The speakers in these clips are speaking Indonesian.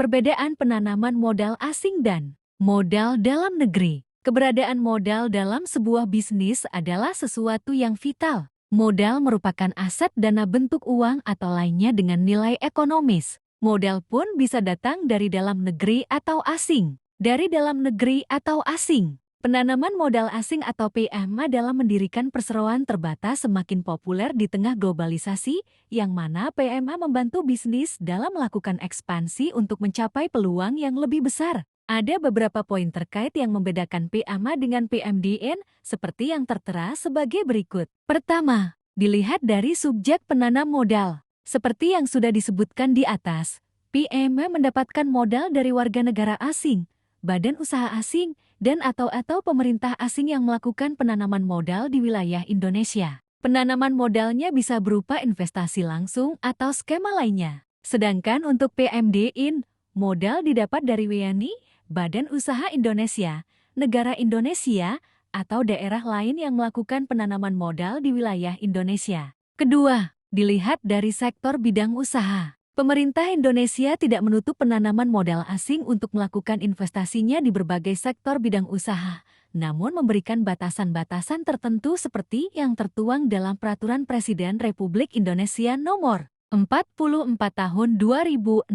Perbedaan penanaman modal asing dan modal dalam negeri. Keberadaan modal dalam sebuah bisnis adalah sesuatu yang vital. Modal merupakan aset dana bentuk uang atau lainnya dengan nilai ekonomis. Modal pun bisa datang dari dalam negeri atau asing. Dari dalam negeri atau asing. Penanaman modal asing atau PMA dalam mendirikan perseroan terbatas semakin populer di tengah globalisasi, yang mana PMA membantu bisnis dalam melakukan ekspansi untuk mencapai peluang yang lebih besar. Ada beberapa poin terkait yang membedakan PMA dengan PMDN, seperti yang tertera sebagai berikut. Pertama, dilihat dari subjek penanam modal. Seperti yang sudah disebutkan di atas, PMA mendapatkan modal dari warga negara asing, badan usaha asing, dan atau pemerintah asing yang melakukan penanaman modal di wilayah Indonesia. Penanaman modalnya bisa berupa investasi langsung atau skema lainnya. Sedangkan untuk PMDN, modal didapat dari WNI, Badan Usaha Indonesia, negara Indonesia, atau daerah lain yang melakukan penanaman modal di wilayah Indonesia. Kedua, dilihat dari sektor bidang usaha. Pemerintah Indonesia tidak menutup penanaman modal asing untuk melakukan investasinya di berbagai sektor bidang usaha, namun memberikan batasan-batasan tertentu seperti yang tertuang dalam Peraturan Presiden Republik Indonesia Nomor 44 Tahun 2016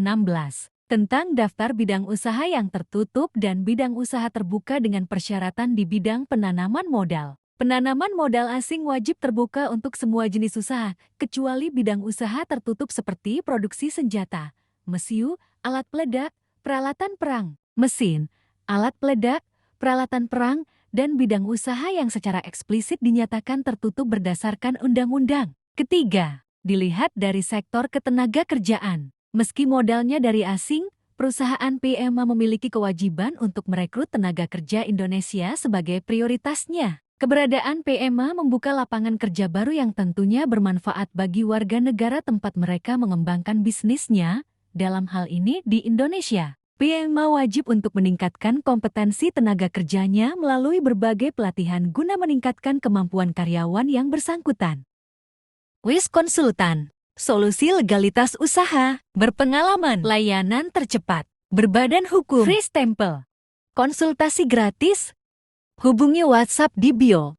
tentang daftar bidang usaha yang tertutup dan bidang usaha terbuka dengan persyaratan di bidang penanaman modal. Penanaman modal asing wajib terbuka untuk semua jenis usaha, kecuali bidang usaha tertutup seperti produksi senjata, mesiu, alat peledak, peralatan perang, mesin, alat peledak, peralatan perang, dan bidang usaha yang secara eksplisit dinyatakan tertutup berdasarkan undang-undang. Ketiga, dilihat dari sektor ketenagakerjaan. Meski modalnya dari asing, perusahaan PMA memiliki kewajiban untuk merekrut tenaga kerja Indonesia sebagai prioritasnya. Keberadaan PMA membuka lapangan kerja baru yang tentunya bermanfaat bagi warga negara tempat mereka mengembangkan bisnisnya, dalam hal ini di Indonesia. PMA wajib untuk meningkatkan kompetensi tenaga kerjanya melalui berbagai pelatihan guna meningkatkan kemampuan karyawan yang bersangkutan. WIS Konsultan, solusi legalitas usaha, berpengalaman, layanan tercepat, berbadan hukum, free stempel, konsultasi gratis. Hubungi WhatsApp di bio.